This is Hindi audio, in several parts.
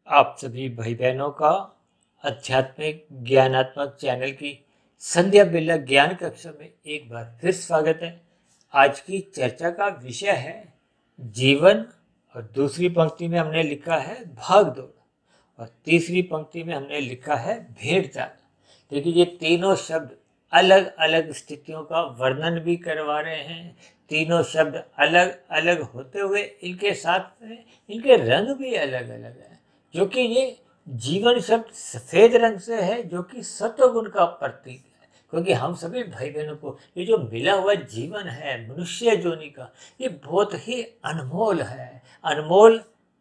आप सभी भाई बहनों का आध्यात्मिक ज्ञानात्मक चैनल की संध्या बेला ज्ञान कक्षा में एक बार फिर स्वागत है। आज की चर्चा का विषय है जीवन और दूसरी पंक्ति में हमने लिखा है भाग दौड़ और तीसरी पंक्ति में हमने लिखा है भेड़ चाल। देखिए ये तीनों शब्द अलग अलग स्थितियों का वर्णन भी करवा रहे हैं। तीनों शब्द अलग अलग होते हुए इनके साथ में इनके रंग भी अलग अलग हैं। क्योंकि ये जीवन शब्द सफेद रंग से है जो कि सत्व गुण का प्रतीक है। क्योंकि हम सभी भाई बहनों को ये जो मिला हुआ जीवन है मनुष्य जोनि का, ये बहुत ही अनमोल है। अनमोल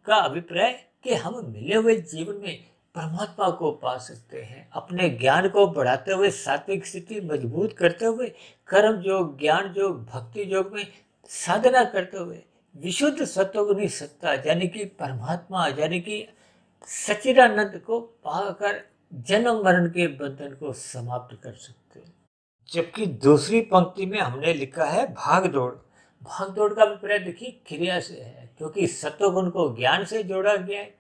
का अभिप्राय कि हम मिले हुए जीवन में परमात्मा को पा सकते हैं, अपने ज्ञान को बढ़ाते हुए, सात्विक स्थिति मजबूत करते हुए, कर्म योग, ज्ञान योग, भक्ति योग में साधना करते हुए विशुद्ध सत्वगुणी सत्ता यानी कि परमात्मा यानी कि सच्चिदानंद को पाकर जन्म मरण के बंधन को समाप्त कर सकते हैं। जबकि दूसरी पंक्ति में हमने लिखा है भाग दौड़। भाग दौड़ का अभिप्राय देखिए क्रिया से है, क्योंकि सत्वगुण को ज्ञान से जोड़ा गया है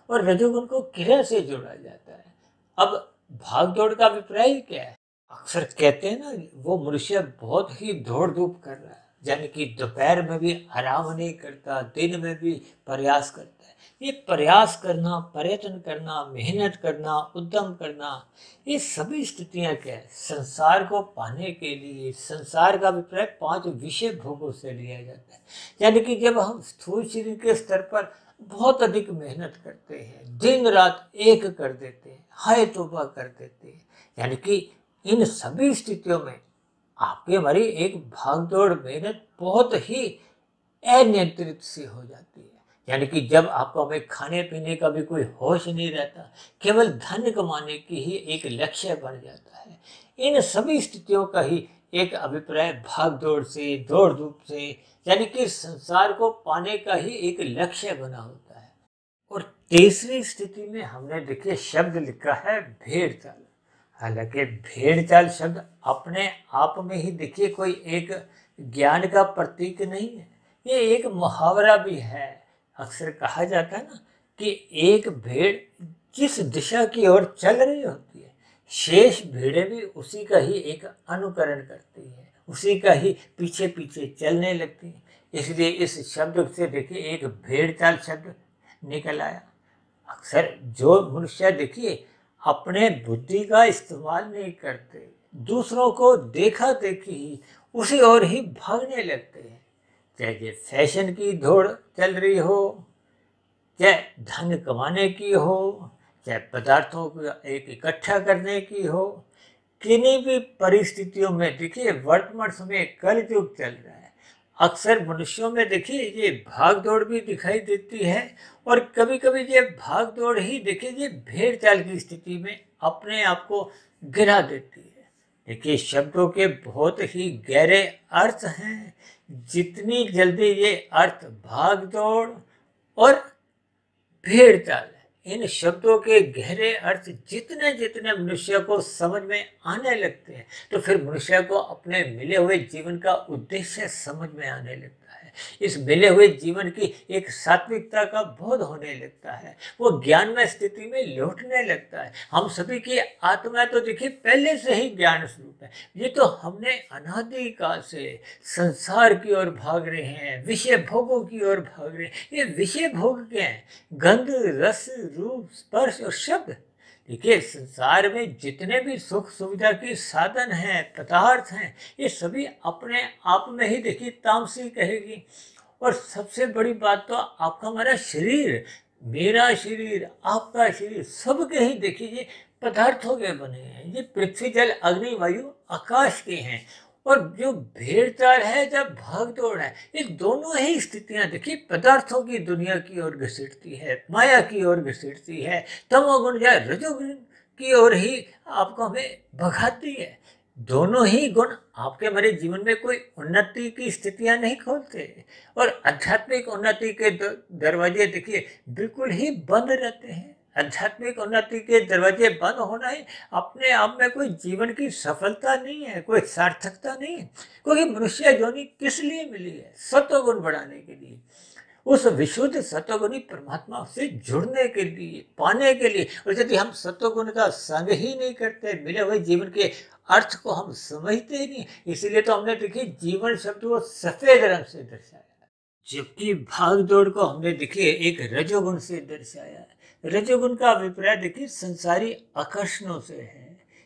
और रजोगुण को क्रिया से जोड़ा जाता है। अब भाग दौड़ का अभिप्राय क्या है? अक्सर कहते हैं ना, वो मनुष्य बहुत ही दौड़ धूप कर रहा है, यानी कि दोपहर में भी आराम नहीं करता, दिन में भी प्रयास करता है। ये प्रयास करना, प्रयत्न करना, मेहनत करना, उद्यम करना, ये सभी स्थितियां क्या है? संसार को पाने के लिए। संसार का अभिप्राय 5 विषय भोगों से लिया जाता है। यानी कि जब हम स्थूल शरीर के स्तर पर बहुत अधिक मेहनत करते हैं, दिन रात एक कर देते हैं, हाय तौबा कर देते हैं, यानी कि इन सभी स्थितियों में आपकी हमारी एक भागदौड़ मेहनत बहुत ही अनियंत्रित सी हो जाती है। यानी कि जब आपको हमें खाने पीने का भी कोई होश नहीं रहता, केवल धन कमाने की ही एक लक्ष्य बन जाता है। इन सभी स्थितियों का ही एक अभिप्राय भाग दौड़ से, दौड़ धूप से, यानी कि संसार को पाने का ही एक लक्ष्य बना होता है। और तीसरी स्थिति में हमने देखिए शब्द लिखा है भेड़ चाल। हालांकि भेड़ चाल शब्द अपने आप में ही देखिए कोई एक ज्ञान का प्रतीक नहीं है, ये एक मुहावरा भी है। अक्सर कहा जाता है ना कि एक भेड़ जिस दिशा की ओर चल रही होती है, शेष भेड़ें भी उसी का ही एक अनुकरण करती है, उसी का ही पीछे पीछे चलने लगती है। इसलिए इस शब्द से देखिए एक भेड़ चाल शब्द निकल आया। अक्सर जो मनुष्य देखिए अपने बुद्धि का इस्तेमाल नहीं करते, दूसरों को देखा देखी ही उसी ओर ही भागने लगते हैं। चाहे ये फैशन की दौड़ चल रही हो, चाहे धन कमाने की हो, चाहे पदार्थों को एक इकट्ठा करने की हो, किन्हीं भी परिस्थितियों में देखिए वर्तमान समय कलयुग चल रहा है। अक्सर मनुष्यों में देखिए ये भाग दौड़ भी दिखाई देती है और कभी कभी ये भाग दौड़ ही देखिए ये भेड़ चाल की स्थिति में अपने आप को गिरा देती है। देखिए शब्दों के बहुत ही गहरे अर्थ हैं। जितनी जल्दी ये अर्थ भाग दौड़ और भेड़ चाल, इन शब्दों के गहरे अर्थ जितने जितने मनुष्य को समझ में आने लगते हैं, तो फिर मनुष्य को अपने मिले हुए जीवन का उद्देश्य समझ में आने लगता है। इस मिले हुए जीवन की एक सात्विकता का बोध होने लगता है, वो ज्ञानमय स्थिति में लौटने लगता है। हम सभी की आत्मा तो देखिए पहले से ही ज्ञान स्वरूप है। ये तो हमने अनादि काल से संसार की ओर भाग रहे हैं, विषय भोगों की ओर भाग रहे हैं। ये विषय भोग क्या है? गंध, रस, रूप, स्पर्श और शब्द। देखिए संसार में जितने भी सुख सुविधा के साधन हैं, पदार्थ हैं, ये सभी अपने आप में ही देखिए तामसी कहेगी। और सबसे बड़ी बात तो आपका हमारा शरीर, मेरा शरीर, आपका शरीर, सबके ही देखिए ये पदार्थों के बने हैं। ये पृथ्वी, जल, अग्नि, वायु, आकाश के हैं। और जो भेड़ चाल है, जब भाग दौड़ है, ये दोनों ही स्थितियां देखिए पदार्थों की दुनिया की ओर घसीटती है, माया की ओर घसीटती है, तमोगुण या रजोगुण की ओर ही आपको हमें भगाती है। दोनों ही गुण आपके हमारे जीवन में कोई उन्नति की स्थितियां नहीं खोलते और आध्यात्मिक उन्नति के दरवाजे देखिए बिल्कुल ही बंद रहते हैं। आध्यात्मिक उन्नति के दरवाजे बंद होना ही अपने आप में कोई जीवन की सफलता नहीं है, कोई सार्थकता नहीं है। क्योंकि मनुष्य योनि किस लिए मिली है? सत्व गुण बढ़ाने के लिए। उस विशुद्ध सत्वगुणी परमात्मा से जुड़ने के लिए, पाने के लिए। और यदि हम सत्वगुण का संग ही नहीं करते, मिले हुए जीवन के अर्थ को हम समझते ही नहीं, इसीलिए तो हमने देखिए जीवन शब्द को सफेद रंग से दर्शाया, जबकि भाग दौड़ को हमने देखिए एक रजोगुण से दर्शाया है। रजोगुण का अभिप्राय देखिए संसारी आकर्षणों से है।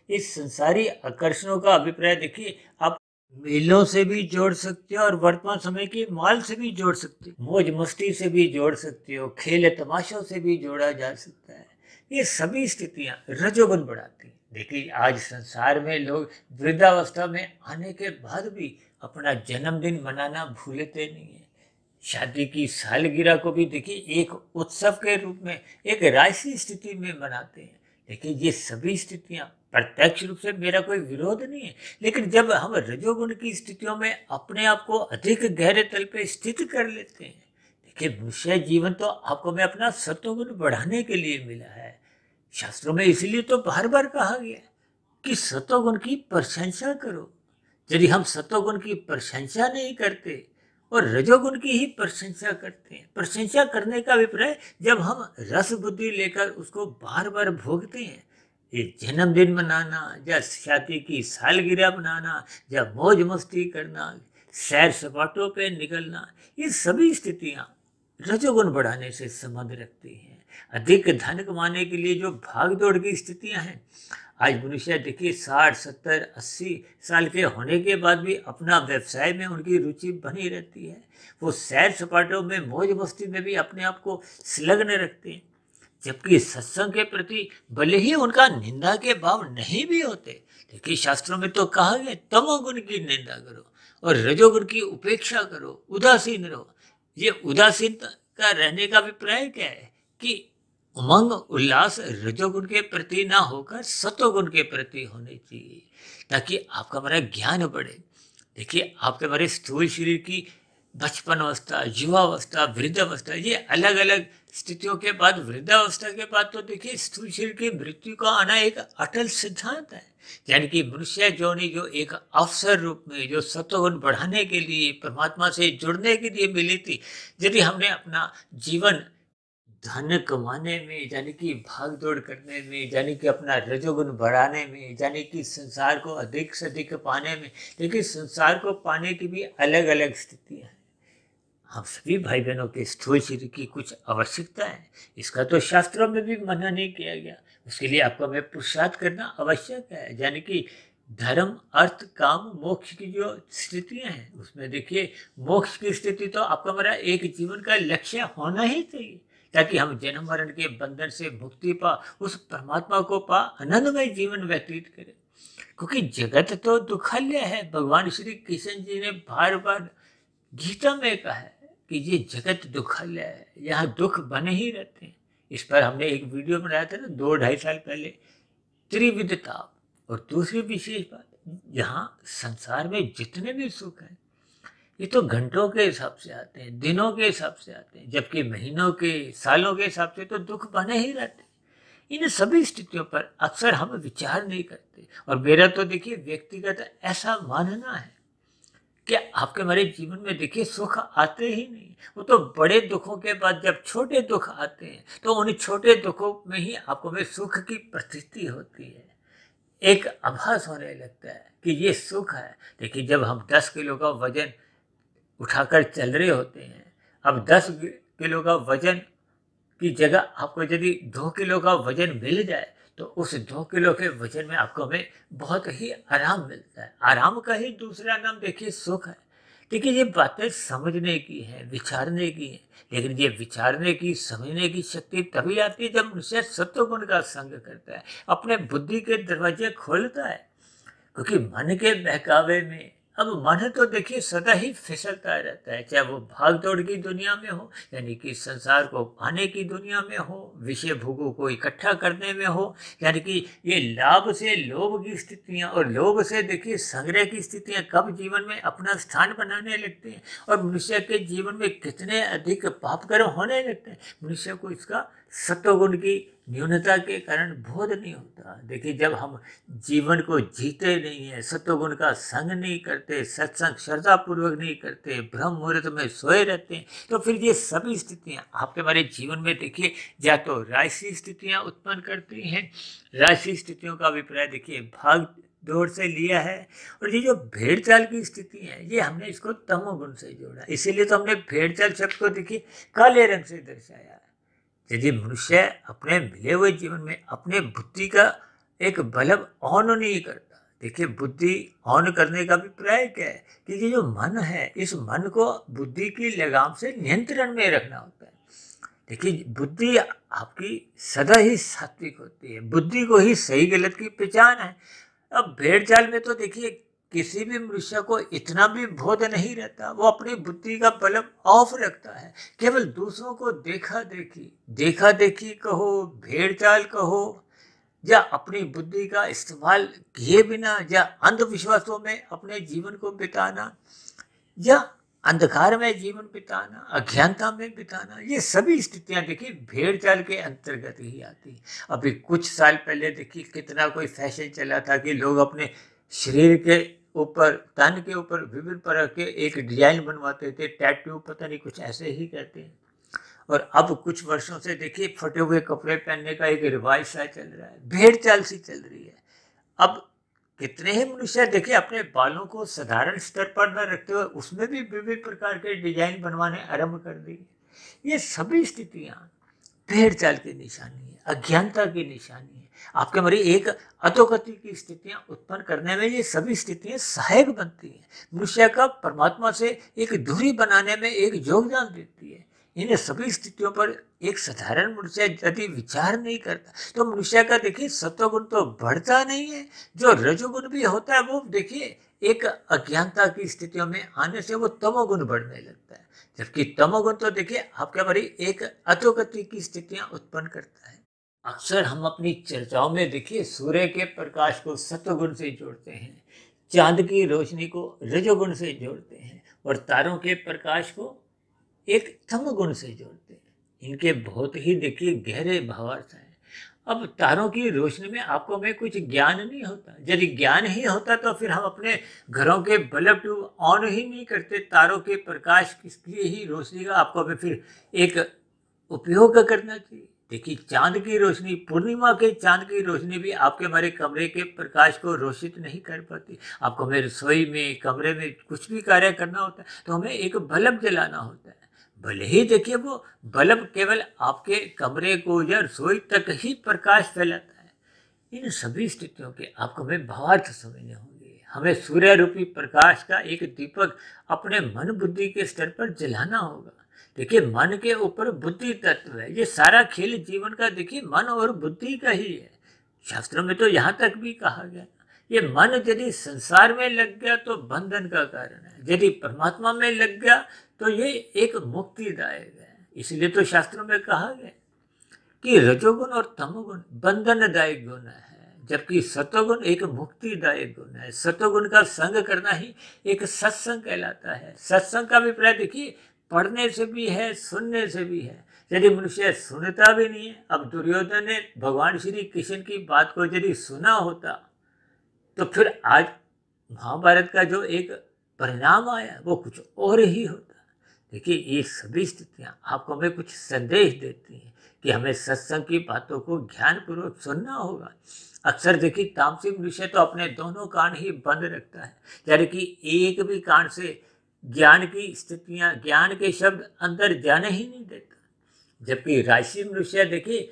इस संसारी आकर्षणों का अभिप्राय देखिए आप मेलों से भी जोड़ सकते हो और वर्तमान समय के माल से भी जोड़ सकते हो, मौज मस्ती से भी जोड़ सकते हो, खेल तमाशों से भी जोड़ा जा सकता है। ये सभी स्थितियां रजोगुण बढ़ाती हैं। देखिए आज संसार में लोग वृद्धावस्था में आने के बाद भी अपना जन्मदिन मनाना भूलते नहीं है। शादी की सालगिरह को भी देखिए एक उत्सव के रूप में, एक राजसी स्थिति में मनाते हैं। देखिए ये सभी स्थितियां प्रत्यक्ष रूप से मेरा कोई विरोध नहीं है, लेकिन जब हम रजोगुण की स्थितियों में अपने आप को अधिक गहरे तल पे स्थित कर लेते हैं, देखिए मनुष्य जीवन तो आपको मैं अपना सत्वगुण बढ़ाने के लिए मिला है। शास्त्रों में इसलिए तो बार बार कहा गया कि सत्वगुण की प्रशंसा करो। यदि हम सत्वगुण की प्रशंसा नहीं करते और रजोगुण की ही प्रशंसा करते हैं, प्रशंसा करने का अभिप्राय जब हम रस बुद्धि लेकर उसको बार बार भोगते हैं, ये जन्मदिन मनाना या शादी की सालगिरह मनाना या मौज मस्ती करना, सैर सपाटों पे निकलना, ये सभी स्थितियां रजोगुण बढ़ाने से संबंध रखती हैं। अधिक धन कमाने के लिए जो भाग दौड़ की स्थितियां हैं, आज मनुष्य देखिए 60, 70, 80 साल के होने के बाद भी अपना व्यवसाय में उनकी रुचि बनी रहती है। वो सैर सपाटों में, मौज मस्ती में भी अपने आप को संलग्न रखते हैं, जबकि सत्संग के प्रति भले ही उनका निंदा के भाव नहीं भी होते। देखिए शास्त्रों में तो कहा गया तमोगुण की निंदा करो और रजोगुण की उपेक्षा करो, उदासीन रहो। ये उदासीन का रहने का अभिप्राय क्या है कि उमंग उल्लास रजोगुण के प्रति ना होकर सत्वगुण के प्रति होने चाहिए, ताकि आपका हमारा ज्ञान बढ़े। देखिए आपके हमारे स्थूल शरीर की बचपन अवस्था, युवावस्था, वृद्धावस्था, ये अलग अलग स्थितियों के बाद, वृद्धावस्था के बाद तो देखिए स्थूल शरीर की मृत्यु का आना एक अटल सिद्धांत है। यानी कि मनुष्य जोनि जो एक अवसर रूप में, जो सत्वगुण बढ़ाने के लिए, परमात्मा से जुड़ने के लिए मिली थी, यदि हमने अपना जीवन धन कमाने में, यानी कि भाग दौड़ करने में, यानी कि अपना रजोगुण बढ़ाने में, यानी कि संसार को अधिक से अधिक पाने में, देखिए संसार को पाने की भी अलग अलग स्थितियां हैं। हम सभी भाई बहनों के स्थूल शरीर की कुछ आवश्यकता है, इसका तो शास्त्रों में भी मना नहीं किया गया। उसके लिए आपको हमें पुरुषार्थ करना आवश्यक है, यानी कि धर्म, अर्थ, काम, मोक्ष की जो स्थितियां हैं, उसमें देखिए मोक्ष की स्थिति तो आपका हमारा एक जीवन का लक्ष्य होना ही चाहिए, ताकि हम जन्म मरण के बंधन से मुक्ति पा, उस परमात्मा को पा, आनंदमय जीवन व्यतीत करें। क्योंकि जगत तो दुखालय है। भगवान श्री कृष्ण जी ने बार बार गीता में कहा है कि ये जगत दुखालय है, यहाँ दुख बने ही रहते हैं। इस पर हमने एक वीडियो बनाया था ना 2-2.5 साल पहले, त्रिविध ताप। और दूसरी विशेष बात, यहाँ संसार में जितने भी सुख हैं, ये तो घंटों के हिसाब से आते हैं, दिनों के हिसाब से आते हैं, जबकि महीनों के, सालों के हिसाब से तो दुख बने ही रहते हैं। इन सभी स्थितियों पर अक्सर हम विचार नहीं करते। और मेरा तो देखिए व्यक्तिगत ऐसा मानना है कि आपके हमारे जीवन में देखिए सुख आते ही नहीं। वो तो बड़े दुखों के बाद जब छोटे दुख आते हैं, तो उन छोटे दुखों में ही आपको में सुख की प्रतीति होती है, एक आभास होने लगता है कि ये सुख है। देखिए जब हम 10 किलो का वजन उठाकर चल रहे होते हैं, अब 10 किलो का वजन की जगह आपको यदि 2 किलो का वजन मिल जाए, तो उस 2 किलो के वजन में आपको हमें बहुत ही आराम मिलता है। आराम का ही दूसरा नाम देखिए सुख है। देखिए ये बातें समझने की है, विचारने की है, लेकिन ये विचारने की, समझने की शक्ति तभी आती है जब मनुष्य सत्वगुण का संग करता है, अपने बुद्धि के दरवाजे खोलता है। क्योंकि मन के बहकावे में, अब मन तो देखिए सदा ही फिसलता रहता है, चाहे वो भाग दौड़ की दुनिया में हो, यानी कि संसार को पाने की दुनिया में हो, विषय भोगों को इकट्ठा करने में हो, यानी कि ये लाभ से लोभ की स्थितियां और लोभ से देखिए संग्रह की स्थितियां कब जीवन में अपना स्थान बनाने लगते हैं और मनुष्य के जीवन में कितने अधिक पाप कर्म होने लगते हैं, मनुष्य को इसका सत्वगुण की न्यूनता के कारण बोध नहीं होता। देखिए, जब हम जीवन को जीते नहीं है, सत्वगुण का संग नहीं करते, सत्संग श्रद्धा पूर्वक नहीं करते, ब्रह्म मुहूर्त में सोए रहते हैं, तो फिर ये सभी स्थितियां आपके हमारे जीवन में देखिए या तो राजसी स्थितियां उत्पन्न करती हैं। राजसी स्थितियों का अभिप्राय देखिए भाग दौड़ से लिया है, और ये जो भेड़ चाल की स्थिति है ये हमने इसको तमोगुण से जोड़ा, इसीलिए तो हमने भेड़ चाल शब्द को देखिए काले रंग से दर्शाया है। यदि मनुष्य अपने मिले हुए जीवन में अपने बुद्धि का एक बल्ब ऑन नहीं करता, देखिए बुद्धि ऑन करने का अभिप्राय क्या है कि ये जो मन है, इस मन को बुद्धि की लगाम से नियंत्रण में रखना होता है। देखिए, बुद्धि आपकी सदा ही सात्विक होती है, बुद्धि को ही सही गलत की पहचान है। अब भेड़ चाल में तो देखिए किसी भी मनुष्य को इतना भी बोध नहीं रहता, वो अपनी बुद्धि का बल्ब ऑफ रखता है, केवल दूसरों को देखा देखी कहो, भेड़ चाल कहो, या अपनी बुद्धि का इस्तेमाल किए बिना या अंधविश्वासों में अपने जीवन को बिताना, या अंधकार में जीवन बिताना, अज्ञानता में बिताना, ये सभी स्थितियां देखिए भेड़ चाल के अंतर्गत ही आती। अभी कुछ साल पहले देखिए कितना कोई फैशन चला था कि लोग अपने शरीर के ऊपर, तन के ऊपर विभिन्न तरह के एक डिजाइन बनवाते थे, टैटू पता नहीं कुछ ऐसे ही कहते हैं। और अब कुछ वर्षों से देखिए फटे हुए कपड़े पहनने का एक रिवाज सा चल रहा है, भेड़ चाल सी चल रही है। अब कितने ही मनुष्य देखिए अपने बालों को साधारण स्तर पर न रखते हुए उसमें भी विभिन्न प्रकार के डिजाइन बनवाने आरंभ कर दिए। ये सभी स्थितियां भेड़ चाल की निशानी है, अज्ञानता की निशानी है। आपके हमारी एक अधोगति की स्थितियां उत्पन्न करने में ये सभी स्थितियां सहायक बनती हैं, मनुष्य का परमात्मा से एक दूरी बनाने में एक योगदान देती है। इन सभी स्थितियों पर एक साधारण मनुष्य यदि विचार नहीं करता तो मनुष्य का देखिए सत्वगुण तो बढ़ता नहीं है, जो रजोगुण भी होता है वो देखिए एक अज्ञानता की स्थितियों में आने से वो तमोगुण बढ़ने लगता है, जबकि तमोगुण तो देखिए आपके हमारी एक अधोगति की स्थितियां उत्पन्न करता है। अक्सर हम अपनी चर्चाओं में देखिए सूर्य के प्रकाश को सत्वगुण से जोड़ते हैं, चांद की रोशनी को रजोगुण से जोड़ते हैं, और तारों के प्रकाश को एक तमोगुण से जोड़ते हैं। इनके बहुत ही देखिए गहरे भावार्थ हैं। अब तारों की रोशनी में आपको में कुछ ज्ञान नहीं होता, यदि ज्ञान ही होता तो फिर हम अपने घरों के बल्ब ट्यूब ऑन ही नहीं करते, तारों के प्रकाश की ही रोशनी का आपको में फिर एक उपयोग करना चाहिए। देखिए, चांद की रोशनी, पूर्णिमा के चांद की रोशनी भी आपके हमारे कमरे के प्रकाश को रोशित नहीं कर पाती। आपको हमें रसोई में, कमरे में कुछ भी कार्य करना होता है तो हमें एक बल्ब जलाना होता है। भले ही देखिए वो बल्ब केवल आपके कमरे को या रसोई तक ही प्रकाश फैलाता है। इन सभी स्थितियों के आपको हमें भावार्थ समझने होंगे। हमें सूर्य रूपी प्रकाश का एक दीपक अपने मन बुद्धि के स्तर पर जलाना होगा। देखिए, मन के ऊपर बुद्धि तत्व है, ये सारा खेल जीवन का देखिए मन और बुद्धि का ही है। शास्त्रों में तो यहाँ तक भी कहा गया, ये मन यदि संसार में लग गया तो बंधन का कारण है, यदि परमात्मा में लग गया तो ये एक मुक्तिदायक है। इसलिए तो शास्त्रों में कहा गया कि रजोगुण और तमोगुण बंधनदायक गुण है, जबकि सत्वगुण एक मुक्तिदायक गुण है। सत्वगुण का संग करना ही एक सत्संग कहलाता है। सत्संग का अभिप्राय देखिए पढ़ने से भी है, सुनने से भी है। यदि मनुष्य सुनता भी नहीं है, अब दुर्योधन ने भगवान श्री कृष्ण की बात को यदि सुना होता तो फिर आज महाभारत का जो एक परिणाम आया वो कुछ और ही होता। देखिए, ये सभी स्थितियां आपको हमें कुछ संदेश देती हैं कि हमें सत्संग की बातों को ज्ञानपूर्वक सुनना होगा। अक्सर देखिए तामसिक मनुष्य तो अपने दोनों कान ही बंद रखता है, यानी कि एक भी कान से ज्ञान की स्थितियां, ज्ञान के शब्द अंदर जाने ही नहीं देता। जबकि राजसी मनुष्य देखिए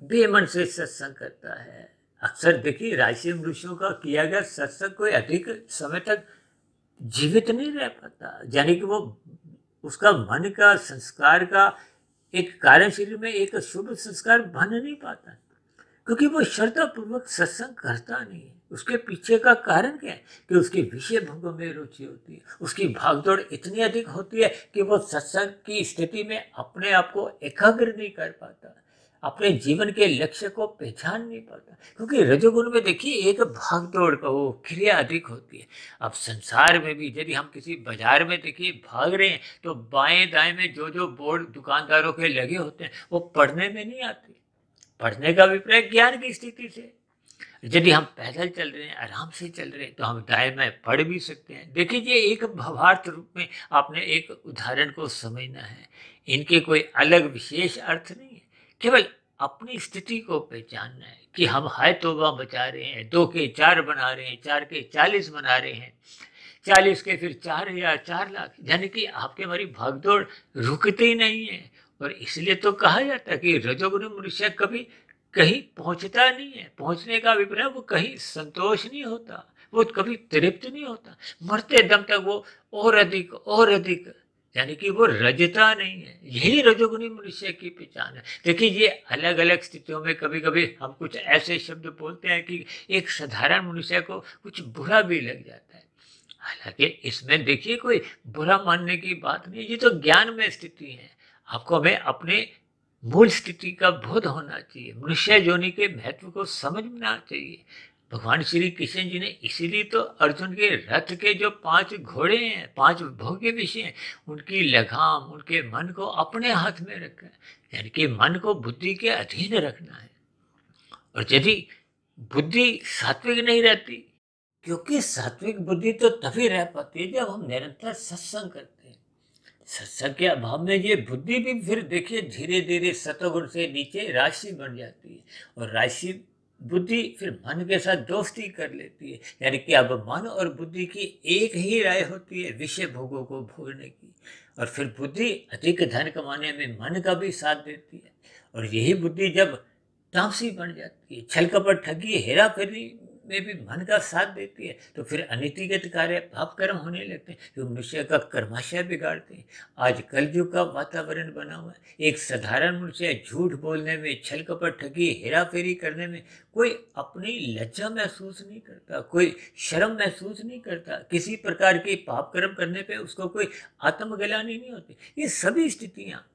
बेमन से सत्संग करता है। अक्सर देखिए राजसी मनुष्यों का किया गया सत्संग कोई अधिक समय तक जीवित नहीं रह पाता, यानी कि वो उसका मन का संस्कार का एक कारण शरीर में एक शुभ संस्कार बन नहीं पाता, क्योंकि वो श्रद्धापूर्वक सत्संग करता नहीं है। उसके पीछे का कारण क्या है कि उसकी विषय भोगों में रुचि होती है, उसकी भागदौड़ इतनी अधिक होती है कि वो सत्संग की स्थिति में अपने आप को एकाग्र नहीं कर पाता। अपने जीवन के लक्ष्य को पहचान नहीं पाता, क्योंकि रजोगुण में देखिए एक भाग दौड़ का वो क्रिया अधिक होती है। अब संसार में भी यदि हम किसी बाजार में देखिए भाग रहे हैं तो बाएं दाएं में जो जो बोर्ड दुकानदारों के लगे होते हैं वो पढ़ने में नहीं आते। पढ़ने का अभिप्राय ज्ञान की स्थिति से। यदि हम पैदल चल रहे हैं, आराम से चल रहे हैं, तो हम दाएं में पढ़ भी सकते हैं। देखिए ये एक भावार्थ रूप में आपने एक उदाहरण को समझना है। इनके कोई अलग विशेष अर्थ नहीं है, केवल अपनी स्थिति को पहचानना है कि हम हाय तौबा बचा रहे हैं, 2 के 4 बना रहे हैं, 4 के 40 बना रहे हैं, 40 के फिर 4,000, 4 लाख, यानी कि आपके हमारी भागदौड़ रुकती नहीं है। और इसलिए तो कहा जाता है कि रजोगुण मनुष्य कभी कहीं पहुंचता नहीं है। पहुंचने का अभिप्राय वो कहीं संतोष नहीं होता, वो कभी तृप्त नहीं होता। मरते दम तक वो और अधिक, यानी कि वो रजता नहीं है। यही रजोगुणी मनुष्य की पहचान है। देखिए ये अलग अलग स्थितियों में कभी कभी हम कुछ ऐसे शब्द बोलते हैं कि एक साधारण मनुष्य को कुछ बुरा भी लग जाता है। हालांकि इसमें देखिए कोई बुरा मानने की बात नहीं, ये तो ज्ञान में स्थिति है। आपको हमें अपने मूल स्थिति का बोध होना चाहिए, मनुष्य योनि के महत्व को समझना चाहिए। भगवान श्री कृष्ण जी ने इसीलिए तो अर्जुन के रथ के जो 5 घोड़े हैं, 5 भोग्य विषय हैं, उनकी लगाम, उनके मन को अपने हाथ में रखा है, यानी कि मन को बुद्धि के अधीन रखना है। और यदि बुद्धि सात्विक नहीं रहती, क्योंकि सात्विक बुद्धि तो तभी रह पाती है जब हम निरंतर सत्संग करते हैं। सत्संग के अभाव में ये बुद्धि भी फिर देखिए धीरे धीरे सतोगुण से नीचे राशि बन जाती है, और राशि बुद्धि फिर मन के साथ दोस्ती कर लेती है। यानी कि अब मन और बुद्धि की एक ही राय होती है विषय भोगों को भोगने की, और फिर बुद्धि अधिक धन कमाने में मन का भी साथ देती है। और यही बुद्धि जब तामसी बन जाती है, छल कपट ठगी हेरा फेरी में भी मन का साथ देती है, तो फिर अनीतिगत कार्य पाप कर्म होने लगते हैं जो मनुष्य का कर्माशय बिगाड़ते हैं। आज कलयुग का वातावरण बना हुआ है। एक साधारण मनुष्य झूठ बोलने में, छल कपट ठगी हेरा फेरी करने में कोई अपनी लज्जा महसूस नहीं करता, कोई शर्म महसूस नहीं करता, किसी प्रकार के पाप कर्म करने पे उसको कोई आत्मग्लानि नहीं होती। ये सभी स्थितियाँ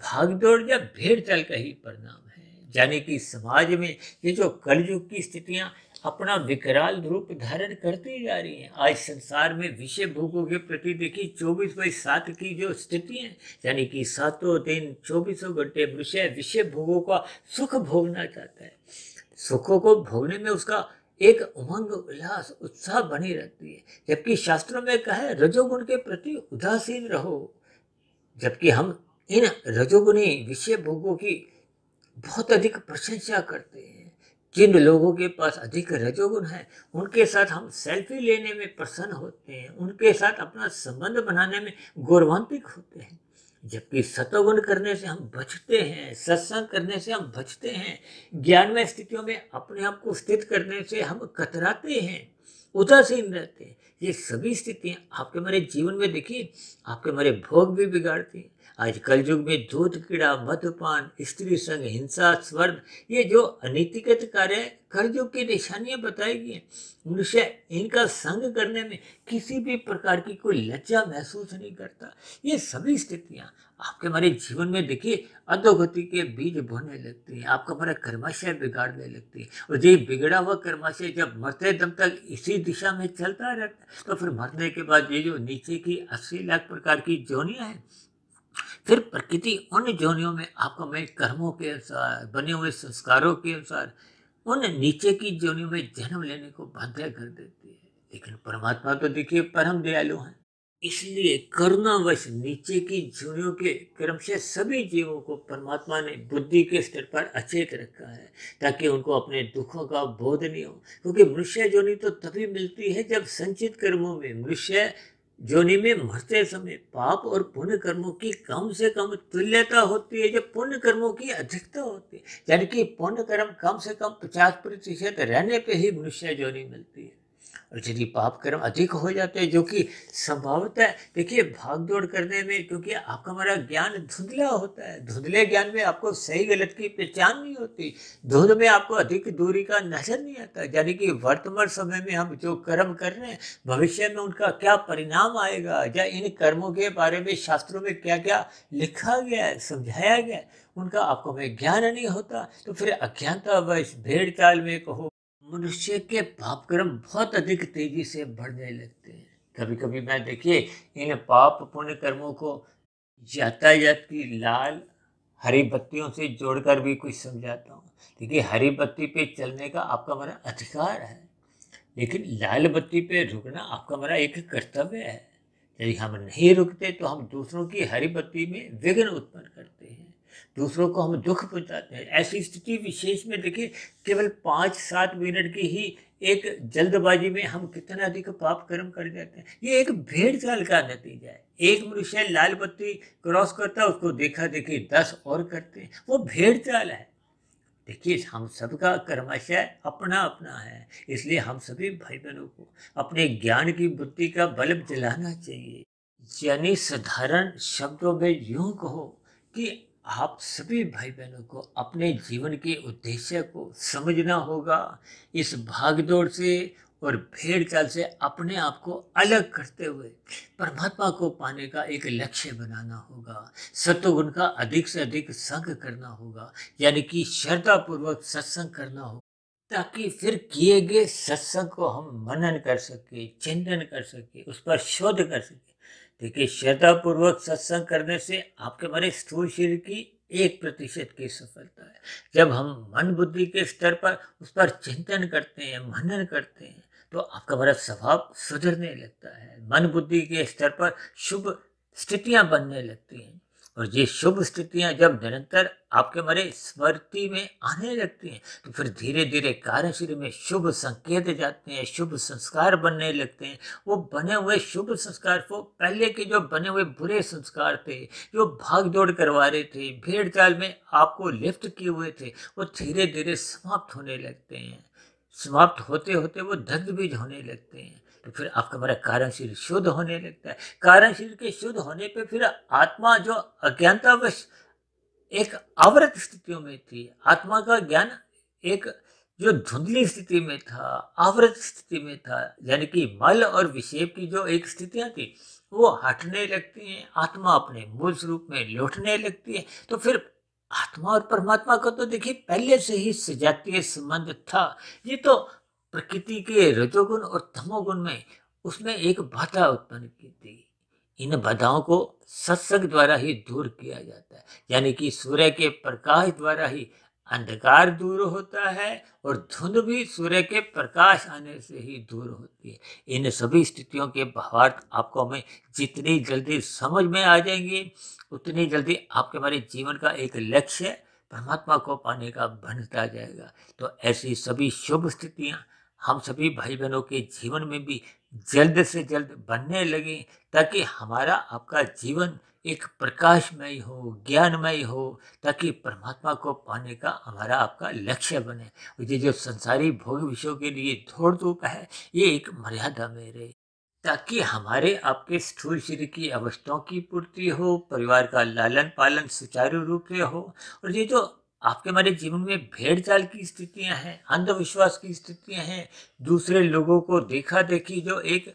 भागदौड़ या भेड़ चाल का ही परिणाम है। यानी कि समाज में ये जो कलयुग की स्थितियां अपना विकराल रूप धारण करती जा रही हैं। आज संसार में विषय भोगों के प्रति देखिए 24/7 की जो स्थिति है, यानी कि 7 दिन 24 घंटे मनुष्य विषय भोगों का सुख भोगना चाहता है। सुखों को भोगने में उसका एक उमंग, उल्लास, उत्साह बनी रहती है। जबकि शास्त्रों में कहा है रजोगुण के प्रति उदासीन रहो। जबकि हम इन रजोगुणी विषय भोगों की बहुत अधिक प्रशंसा करते हैं। जिन लोगों के पास अधिक रजोगुण है उनके साथ हम सेल्फी लेने में प्रसन्न होते हैं, उनके साथ अपना संबंध बनाने में गौरवान्वित होते हैं। जबकि सतोगुण करने से हम बचते हैं, सत्संग करने से हम बचते हैं, ज्ञान में स्थितियों में अपने आप को स्थित करने से हम कतराते हैं, उदासीन रहते हैं। ये सभी स्थितियाँ आपके हमारे जीवन में देखिए आपके हमारे भोग भी बिगाड़ती हैं। आज कल युग में दूध कीड़ा, मधुपान, स्त्री संग, हिंसा, स्वर्ण, ये जो अनीतिगत कार्य कलयुग की निशानियां बताई गई हैं, मनुष्य इनका संग करने में किसी भी प्रकार की कोई लज्जा महसूस नहीं करता। ये सभी स्थितियां आपके हमारे जीवन में देखिए अधोगति के बीज बोने लगती हैं, आपका हमारा कर्माशय बिगाड़ने लगती है। और ये बिगड़ा हुआ कर्माशय जब मरते दम तक इसी दिशा में चलता रहता है, तो फिर मरने के बाद ये जो नीचे की 80 लाख प्रकार की जोनियां हैं, फिर प्रकृति उन जोनियों में आपको में कर्मों के अनुसार, बने हुए संस्कारों के अनुसार उन नीचे की जोनियों में जन्म लेने को बाध्य कर देती है। लेकिन परमात्मा तो देखिए परम दयालु हैं, इसलिए करुणावश नीचे की जोनियों के क्रम से सभी जीवों को परमात्मा ने बुद्धि के स्तर पर अचेत रखा है, ताकि उनको अपने दुखों का बोध नहीं हो। क्योंकि मनुष्य जोनि तो तभी मिलती है जब संचित कर्मों में, मनुष्य जोनि में मरते समय पाप और पुण्य कर्मों की कम से कम तुल्यता होती है, जब पुण्य कर्मों की अधिकता होती है। यानी कि पुण्य कर्म कम से कम 50% रहने पे ही मनुष्य जोनि मिलती है। और यदि पाप कर्म अधिक हो जाते हैं, जो कि संभवतः देखिए भाग दौड़ करने में, क्योंकि आपका हमारा ज्ञान धुंधला होता है, धुंधले ज्ञान में आपको सही गलत की पहचान नहीं होती, धुंध में आपको अधिक दूरी का नजर नहीं आता, यानी कि वर्तमान समय में हम जो कर्म कर रहे हैं, भविष्य में उनका क्या परिणाम आएगा, या इन कर्मों के बारे में शास्त्रों में क्या क्या लिखा गया है, समझाया गया है, उनका आपको में ज्ञान नहीं होता। तो फिर अज्ञानता वश भेड़ चाल में कहो, मनुष्य के पाप कर्म बहुत अधिक तेजी से बढ़ने लगते हैं। कभी कभी मैं देखिए इन पाप पुण्य कर्मों को यातायात की लाल हरी बत्तियों से जोड़कर भी कुछ समझाता हूँ। देखिए हरी बत्ती पे चलने का आपका हमारा अधिकार है, लेकिन लाल बत्ती पे रुकना आपका हमारा एक कर्तव्य है। यदि हम नहीं रुकते तो हम दूसरों की हरी बत्ती में विघ्न उत्पन्न करते हैं, दूसरों को हम दुख पहुंचाते हैं। ऐसी स्थिति विशेष में देखिए केवल 5-7 मिनट की ही एक जल्दबाजी में हम कितना अधिक पाप कर्म कर जाते हैं। ये एक भेड़ चाल का नतीजा है। एक मनुष्य लाल बत्ती क्रॉस करता है, उसको देखा देखी 10 और करते हैं, वो भेड़ चाल है। देखिए हम सबका कर्माशय अपना अपना है, इसलिए हम सभी भाई बहनों को अपने ज्ञान की बुद्धि का बल्ब जलाना चाहिए। यानी साधारण शब्दों में यूं कहो कि आप सभी भाई बहनों को अपने जीवन के उद्देश्य को समझना होगा। इस भागदौड़ से और भेड़ चाल से अपने आप को अलग करते हुए परमात्मा को पाने का एक लक्ष्य बनाना होगा। सत्वगुण का अधिक से अधिक संग करना होगा, यानी कि श्रद्धा पूर्वक सत्संग करना होगा, ताकि फिर किए गए सत्संग को हम मनन कर सके, चिंतन कर सके, उस पर शोध कर सके। देखिए श्रद्धा पूर्वक सत्संग करने से आपके हमारे स्थूल शरीर की 1% की सफलता है। जब हम मन बुद्धि के स्तर पर उस पर चिंतन करते हैं, मनन करते हैं, तो आपका हमारा स्वभाव सुधरने लगता है। मन बुद्धि के स्तर पर शुभ स्थितियां बनने लगती हैं, और ये शुभ स्थितियां जब निरंतर आपके हमारे स्मृति में आने लगती हैं, तो फिर धीरे धीरे कार्यशरीर में शुभ संकेत जाते हैं, शुभ संस्कार बनने लगते हैं। वो बने हुए शुभ संस्कार को पहले के जो बने हुए बुरे संस्कार थे, जो भाग दौड़ करवा रहे थे, भेड़ चाल में आपको लिफ्ट किए हुए थे, वो धीरे धीरे समाप्त होने लगते हैं। समाप्त होते होते वो दग्ध बीज होने लगते हैं। तो फिर आपका हमारा कारण शरीर शुद्ध होने लगता है। कारण शरीर के शुद्ध होने पे फिर आत्मा जो अज्ञानतावश एक आवृत स्थितियों में थी, आत्मा का ज्ञान एक जो धुंधली स्थिति में था, आवृत स्थिति में था, यानी कि मल और विक्षेप की जो एक स्थितियां थी वो हटने लगती हैं, आत्मा अपने मूल स्वरूप में लौटने लगती है। तो फिर आत्मा और परमात्मा का तो देखिए पहले से ही सजातीय संबंध था। ये तो प्रकृति के रजोगुण और तमोगुण में उसमें एक बाधा उत्पन्न की थी। इन बाधाओं को सत्संग द्वारा ही दूर किया जाता है, यानी कि सूर्य के प्रकाश द्वारा ही अंधकार दूर होता है, और धुंध भी सूर्य के प्रकाश आने से ही दूर होती है। इन सभी स्थितियों के भावार्थ आपको हमें जितनी जल्दी समझ में आ जाएंगे, उतनी जल्दी आपके हमारे जीवन का एक लक्ष्य परमात्मा को पाने का बनता जाएगा। तो ऐसी सभी शुभ स्थितियां हम सभी भाई बहनों के जीवन में भी जल्द से जल्द बनने लगे, ताकि हमारा आपका जीवन एक प्रकाशमय हो, ज्ञानमय हो, ताकि परमात्मा को पाने का हमारा आपका लक्ष्य बने। और ये जो संसारी भोग विषयों के लिए दौड़ धूप है, ये एक मर्यादा में रहे, ताकि हमारे आपके स्थूल शरीर की अवस्थाओं की पूर्ति हो, परिवार का लालन पालन सुचारू रूप से हो। और ये जो आपके हमारे जीवन में भेड़ चाल की स्थितियां हैं, अंधविश्वास की स्थितियां हैं, दूसरे लोगों को देखा देखी जो एक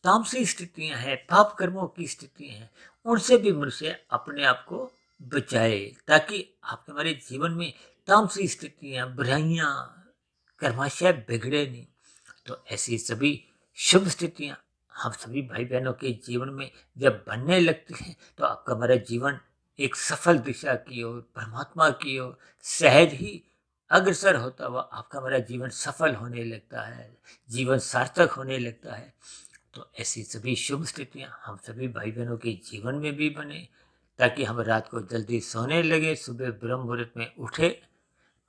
तामसी स्थितियां हैं, पाप कर्मों की स्थितियां हैं, उनसे भी मनुष्य अपने आप को बचाए, ताकि आपके हमारे जीवन में तामसी स्थितियां, बुराइयां, कर्माशय बिगड़े नहीं। तो ऐसी सभी शुभ स्थितियां हम सभी भाई बहनों के जीवन में जब बनने लगती हैं, तो आपका हमारा जीवन एक सफल दिशा की ओर, परमात्मा की ओर सहज ही अग्रसर होता हुआ आपका हमारा जीवन सफल होने लगता है, जीवन सार्थक होने लगता है। तो ऐसी सभी शुभ स्थितियां हम सभी भाई बहनों के जीवन में भी बने, ताकि हम रात को जल्दी सोने लगे, सुबह ब्रह्म मुहूर्त में उठे,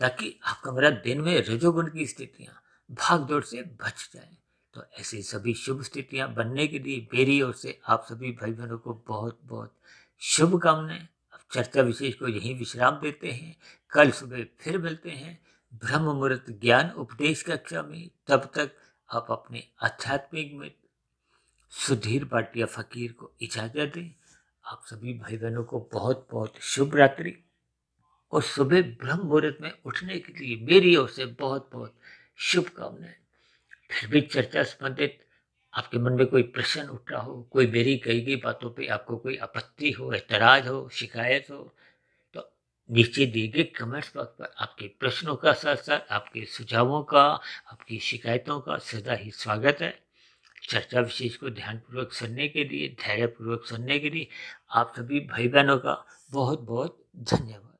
ताकि आपका हमारा दिन में रजोगुण की स्थितियां भाग दौड़ से बच जाए। तो ऐसी सभी शुभ स्थितियां बनने के लिए मेरी ओर से आप सभी भाई बहनों को बहुत बहुत शुभकामनाएं। अब चर्चा विशेष को यहीं विश्राम देते हैं, कल सुबह फिर मिलते हैं ब्रह्म मुहूर्त ज्ञान उपदेश कक्षा में। तब तक आप अपने आध्यात्मिक में सुधीर भाटिया फकीर को इजाजत दें। आप सभी भाई बहनों को बहुत बहुत शुभ रात्रि और सुबह ब्रह्म मुहूर्त में उठने के लिए मेरी ओर से बहुत बहुत शुभकामनाएं। फिर भी चर्चा संबंधित आपके मन में कोई प्रश्न उठ रहा हो, कोई मेरी कही गई बातों पे आपको कोई आपत्ति हो, एतराज हो, शिकायत हो, तो नीचे दिए गए कमेंट्स बॉक्स पर आपके प्रश्नों का साथ साथ आपके सुझावों का, आपकी शिकायतों का सदा ही स्वागत है। चर्चा विशेष को ध्यानपूर्वक सुनने के लिए, धैर्यपूर्वक सुनने के लिए आप सभी भाई बहनों का बहुत बहुत धन्यवाद।